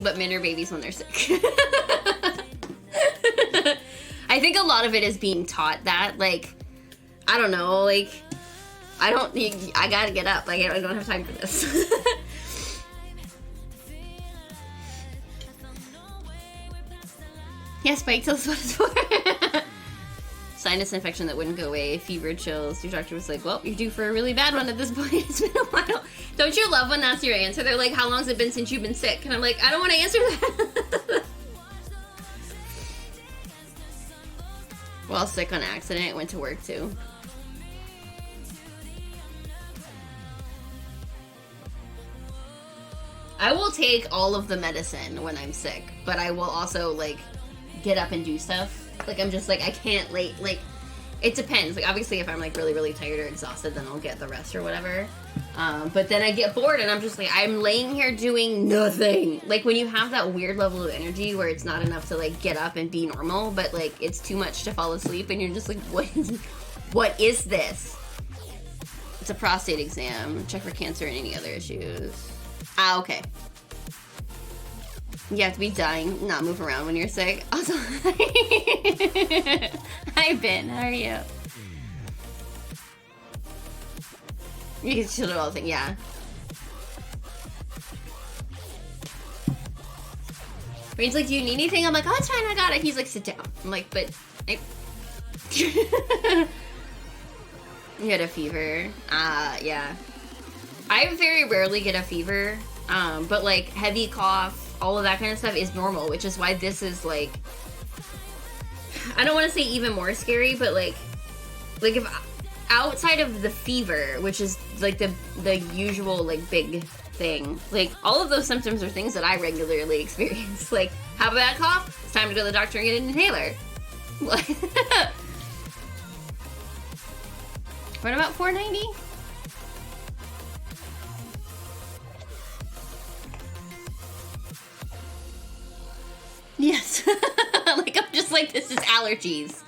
but men are babies when they're sick. I think a lot of it is being taught that, like, I don't know, like, I gotta get up, like, I don't have time for this. Yeah, Spike, tell us what it's for. Sinus infection that wouldn't go away, fever, chills. Your doctor was like, well, you're due for a really bad one at this point. It's been a while. Don't you love when that's your answer? They're like, how long has it been since you've been sick? And I'm like, I don't want to answer that. While sick on accident, went to work too. I will take all of the medicine when I'm sick, but I will also, like, get up and do stuff. Like, I'm just like, I can't, like, it depends. Like, obviously, if I'm, like, really, really tired or exhausted, then I'll get the rest or whatever. But then I get bored, and I'm just like, I'm laying here doing nothing. Like, when you have that weird level of energy where it's not enough to, like, get up and be normal, but, like, it's too much to fall asleep, and you're just like, what is this? It's a prostate exam. Check for cancer and any other issues. Ah, okay. You have to be dying, not move around when you're sick. Also, hi Ben, how are you? You can still do all the things, yeah. Rain's like, do you need anything? I'm like, oh, it's fine, I got it. He's like, sit down. I'm like, but you had a fever. Yeah. I very rarely get a fever, but like heavy cough, all of that kind of stuff is normal, which is why this is like, I don't want to say even more scary, but like if outside of the fever, which is like the usual like big thing, like all of those symptoms are things that I regularly experience. Like, have a bad cough, it's time to go to the doctor and get an inhaler. What about 490? Yes. Like, I'm just like, this is allergies.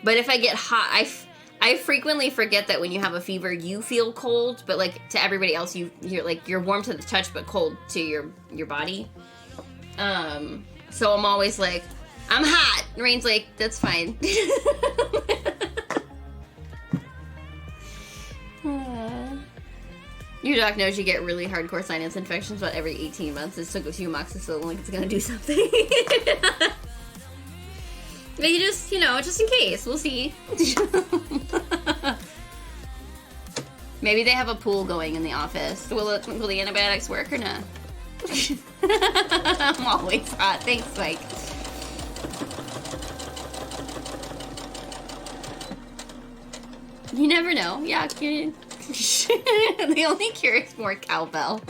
But if I get hot, I frequently forget that when you have a fever, you feel cold, but like to everybody else, you're like, you're warm to the touch, but cold to your body. So I'm always like, I'm hot. Rain's like, that's fine. Your doc knows you get really hardcore sinus infections about every 18 months. It's took a few amoxicillin, like it's gonna do something. But you just, just in case. We'll see. Maybe they have a pool going in the office. Will the antibiotics work or not? I'm always hot. Thanks, Mike. You never know. Yeah, the only cure is more cowbell.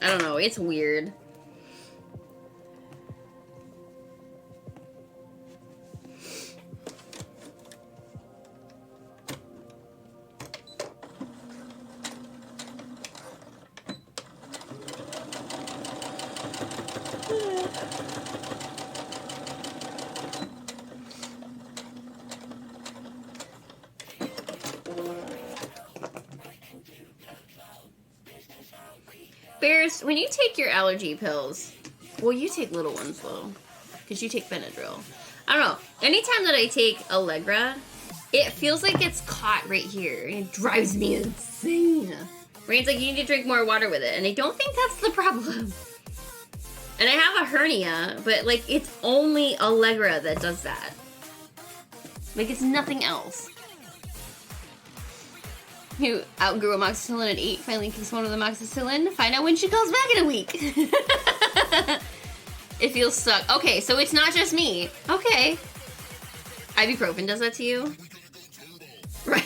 I don't know. It's weird. Bears, when you take your allergy pills, well, you take little ones though, because you take Benadryl. I don't know. Anytime that I take Allegra, it feels like it's caught right here, and it drives me insane. Rain's like, you need to drink more water with it, and I don't think that's the problem. And I have a hernia, but like, it's only Allegra that does that. Like, it's nothing else. Who outgrew amoxicillin at 8, finally kicks one of the amoxicillin. Find out when she calls back in a week. It feels stuck. Okay, so it's not just me. Okay. Ibuprofen does that to you? Right.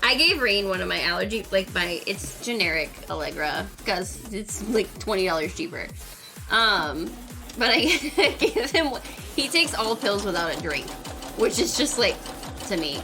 I gave Rain one of my allergy, it's generic Allegra, because it's like $20 cheaper. But I gave him, he takes all pills without a drink, which is just like, to me.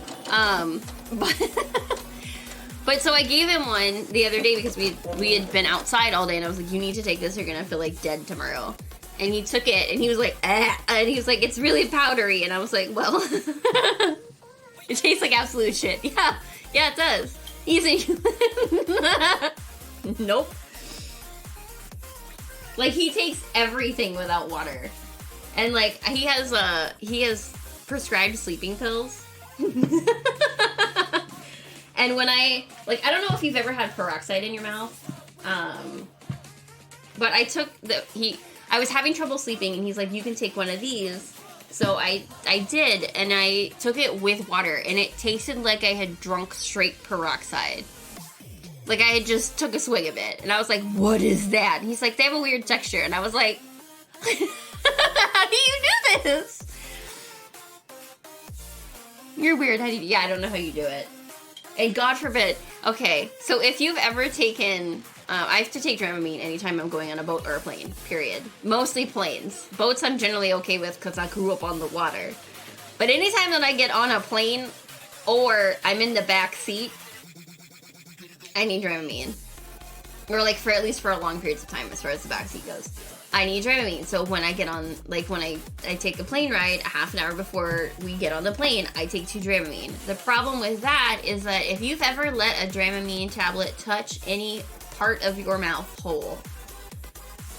But so I gave him one the other day because we had been outside all day, and I was like, you need to take this, you're gonna feel like dead tomorrow. And he took it, and he was like, and he was like, it's really powdery. And I was like, well, it tastes like absolute shit. Yeah, Yeah, it does. Easy. Nope. Like, he takes everything without water. And, like, he has prescribed sleeping pills. And when I don't know if you've ever had peroxide in your mouth. But I took I was having trouble sleeping, and he's like, you can take one of these. So I did, and I took it with water, and it tasted like I had drunk straight peroxide. Like, I had just took a swig of it, and I was like, what is that? And he's like, they have a weird texture, and I was like, how do you do this? You're weird, how do you, yeah, I don't know how you do it. And God forbid, okay, so if you've ever taken, I have to take Dramamine anytime I'm going on a boat or a plane, period. Mostly planes. Boats I'm generally okay with because I grew up on the water. But anytime that I get on a plane or I'm in the back seat, I need Dramamine. Or like for at least for a long periods of time as far as the back seat goes. I need Dramamine. So when I get on, like when I take a plane ride, a half an hour before we get on the plane, I take 2 Dramamine. The problem with that is that if you've ever let a Dramamine tablet touch any part of your mouth hole,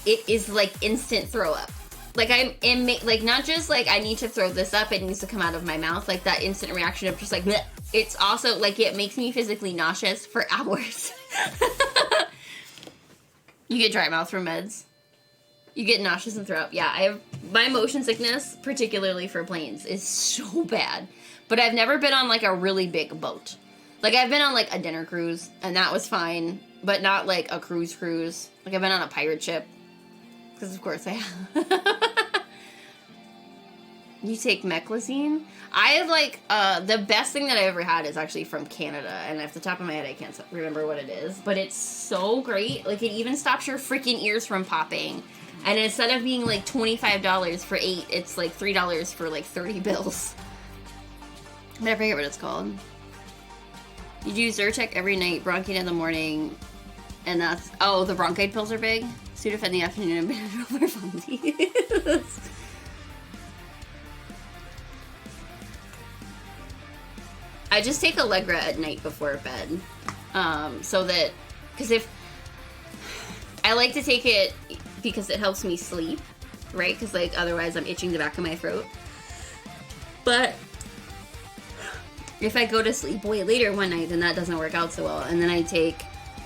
it is like instant throw up. Like like not just like I need to throw this up, it needs to come out of my mouth, like that instant reaction of just like bleh. It's also like it makes me physically nauseous for hours. You get dry mouth from meds. You get nauseous and throw up. Yeah, I have my motion sickness, particularly for planes, is so bad. But I've never been on like a really big boat. Like I've been on like a dinner cruise, and that was fine, but not like a cruise. Like I've been on a pirate ship, because of course I have. You take Meclizine? I have like, the best thing that I ever had is actually from Canada, and off the top of my head I can't remember what it is, but it's so great. Like it even stops your freaking ears from popping. And instead of being like $25 for 8, it's like $3 for like 30 bills. I forget what it's called. You do Zyrtec every night, Bronchite in the morning, and that's, oh, the bronchite pills are big. Sudafed in the afternoon and Benadryl for funsies. I just take Allegra at night before bed. So that, because if, I like to take it because it helps me sleep, right? Because like otherwise I'm itching the back of my throat. But if I go to sleep way later one night, then that doesn't work out so well. And then I take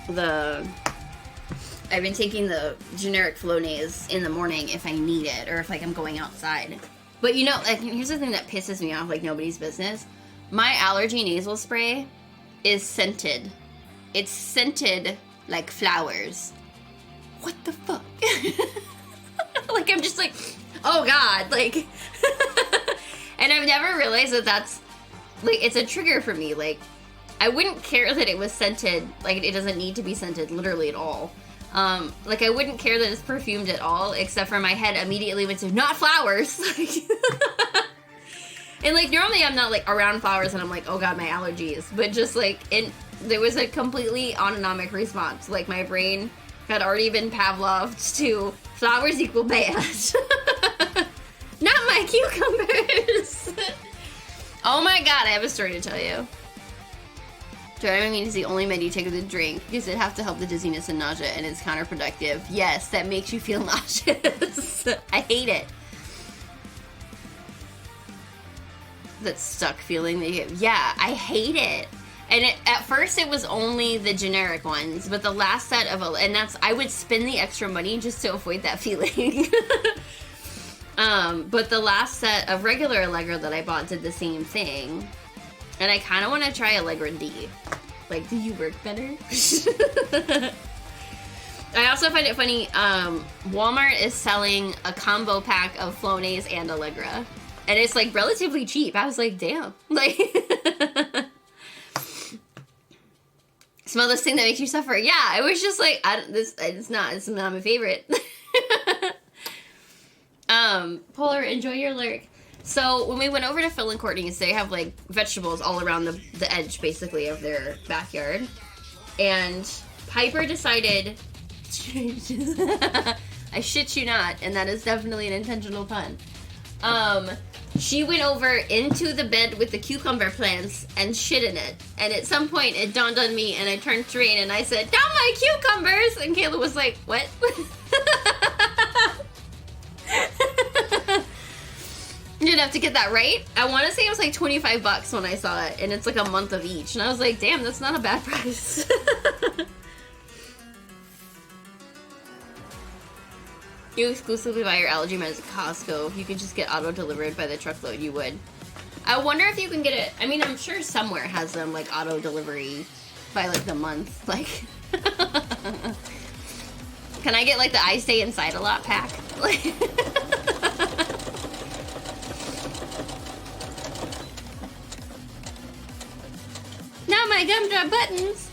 I've been taking the generic Flonase in the morning if I need it, or if like I'm going outside. But you know, like here's the thing that pisses me off like nobody's business. My allergy nasal spray is scented. It's scented like flowers. What the fuck? Like, I'm just like, oh God, like, and I've never realized that that's, like, it's a trigger for me. Like, I wouldn't care that it was scented, like, it doesn't need to be scented literally at all. Like, I wouldn't care that it's perfumed at all, except for my head immediately went to, not flowers. And, like, normally I'm not, like, around flowers and I'm like, oh God, my allergies. But just, like, there was a completely autonomic response. Like, my brain had already been Pavloved to flowers equal bad. Not my cucumbers. Oh my God, I have a story to tell you. Dramamine is the only med you take with a drink because it have to help the dizziness and nausea, and it's counterproductive. Yes, that makes you feel nauseous. I hate it. That stuck feeling that you get. Yeah, I hate it. And at first it was only the generic ones, but the last set of, and that's, I would spend the extra money just to avoid that feeling. But the last set of regular Allegra that I bought did the same thing. And I kind of want to try Allegra D. Like, do you work better? I also find it funny, Walmart is selling a combo pack of Flonase and Allegra. And it's like relatively cheap. I was like, damn. Like, smell this thing that makes you suffer. Yeah, it was just like, it's not my favorite. Polar, enjoy your lurk. So when we went over to Phil and Courtney's, they have like vegetables all around the edge basically of their backyard. And Piper decided, I shit you not, and that is definitely an intentional pun. She went over into the bed with the cucumber plants and shit in it. And at some point, it dawned on me, and I turned to Rain and I said, "Not my cucumbers!" And Kayla was like, "What?" You didn't have to get that right. I want to say it was like $25 when I saw it, and it's like a month of each. And I was like, damn, that's not a bad price. You exclusively buy your allergy meds at Costco. If you could just get auto-delivered by the truckload, you would. I wonder if you can get it. I mean, I'm sure somewhere has them, like, auto-delivery by, like, the month. Like, can I get, like, the I Stay Inside a Lot pack? Like, not my gumdrop buttons.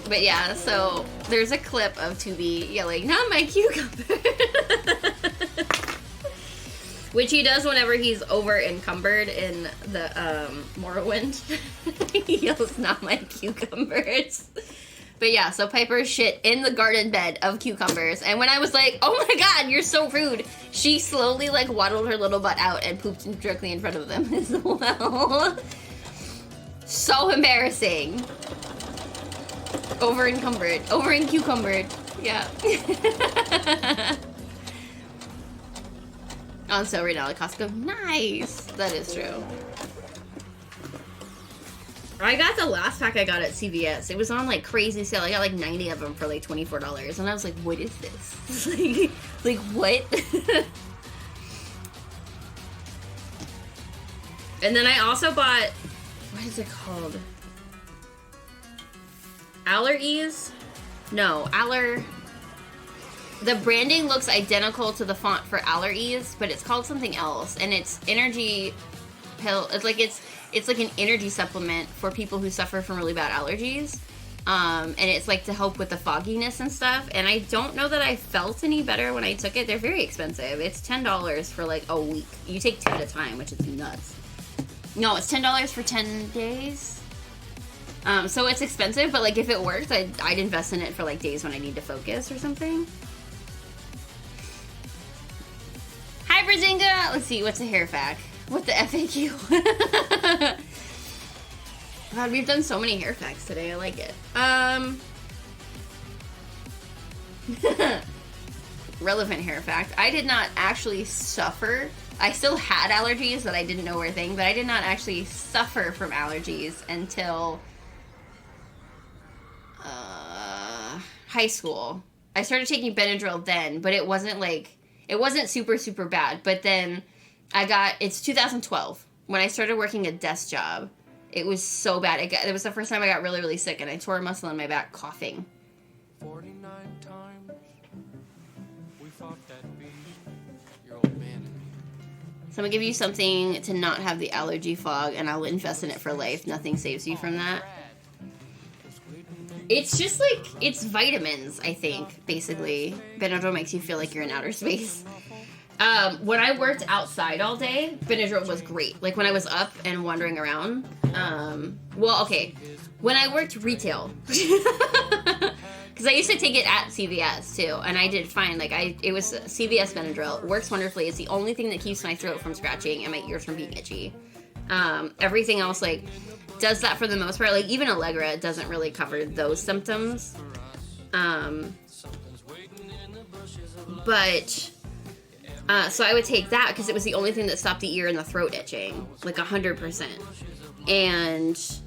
But yeah, so there's a clip of Tubi yelling, "Not my cucumber," which he does whenever he's over encumbered in the Morrowind. He yells, "Not my cucumbers." But yeah, so Piper shit in the garden bed of cucumbers, and when I was like, "Oh my god, you're so rude," she slowly like waddled her little butt out and pooped directly in front of them as well. So embarrassing. Over encumbered. Over cucumbered. Yeah. On sale right now at Costco. Nice. That is true. I got the last pack I got at CVS. It was on like crazy sale. I got like 90 of them for like $24. And I was like, what is this? like what? And then I also bought, what is it called? Allergies? No, the branding looks identical to the font for Allergies, but it's called something else, and it's energy pill. It's like an energy supplement for people who suffer from really bad allergies, and it's like to help with the fogginess and stuff. And I don't know that I felt any better when I took it. They're very expensive. It's $10 for like a week. You take 2 at a time, which is nuts. No, it's $10 for 10 days. So it's expensive, but like if it worked, I'd invest in it for like days when I need to focus or something. Hi, Brazinga! Let's see, what's a hair fact? What the FAQ? God, we've done so many hair facts today. I like it. Relevant hair fact. I did not actually suffer. I still had allergies that I didn't know were a thing, but I did not actually suffer from allergies until high school. I started taking Benadryl then, but it wasn't super, super bad. But then it's 2012 when I started working a desk job. It was so bad. It was the first time I got really, really sick, and I tore a muscle in my back coughing. 49 times we fought that beast. Your old man and me. So I'm gonna give you something to not have the allergy fog, and I'll invest in it for life. Nothing saves you from that. It's just like, it's vitamins, I think, basically. Benadryl makes you feel like you're in outer space. When I worked outside all day, Benadryl was great. Like when I was up and wandering around. When I worked retail. Because I used to take it at CVS too, and I did fine. Like it was CVS Benadryl. It works wonderfully. It's the only thing that keeps my throat from scratching and my ears from being itchy. Everything else, like, does that for the most part. Like, even Allegra doesn't really cover those symptoms. So I would take that because it was the only thing that stopped the ear and the throat itching, like 100%. And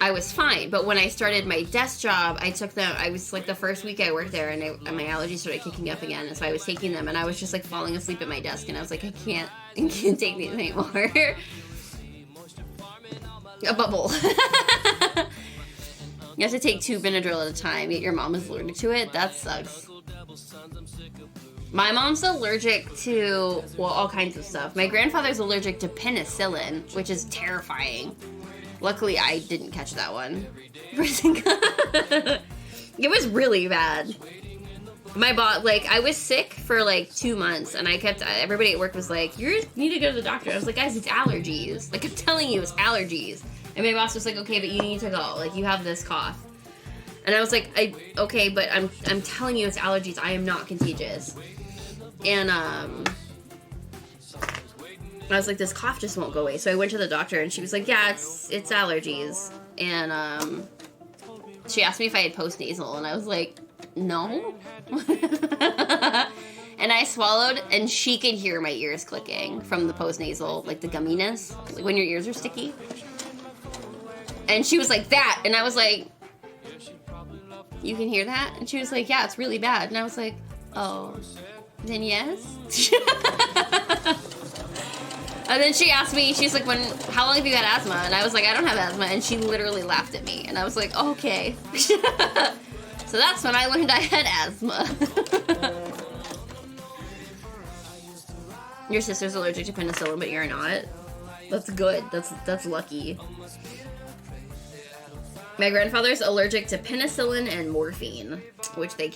I was fine. But when I started my desk job, I took them. I was like the first week I worked there, and my allergies started kicking up again. And so I was taking them, and I was just like falling asleep at my desk, and I was like, I can't take these anymore. A bubble. You have to take 2 Benadryl at a time, yet your mom is allergic to it. That sucks. My mom's allergic to, all kinds of stuff. My grandfather's allergic to penicillin, which is terrifying. Luckily, I didn't catch that one. It was really bad. I was sick for like 2 months, and everybody at work was like, you need to go to the doctor. I was like, guys, it's allergies. Like, I'm telling you, it's allergies. And my boss was like, okay, but you need to go. Like, you have this cough. And I was like, okay, but I'm telling you it's allergies. I am not contagious. And, I was like, this cough just won't go away. So I went to the doctor, and she was like, yeah, it's allergies. And she asked me if I had postnasal, and I was like, no. And I swallowed, and she could hear my ears clicking from the postnasal, like the gumminess, like when your ears are sticky. And she was like, that. And I was like, you can hear that? And she was like, yeah, it's really bad. And I was like, oh, then yes. And then she asked me, she's like, how long have you had asthma? And I was like, I don't have asthma. And she literally laughed at me. And I was like, oh, okay. So that's when I learned I had asthma. Your sister's allergic to penicillin, but you're not. That's good. That's lucky. My grandfather's allergic to penicillin and morphine, which they gave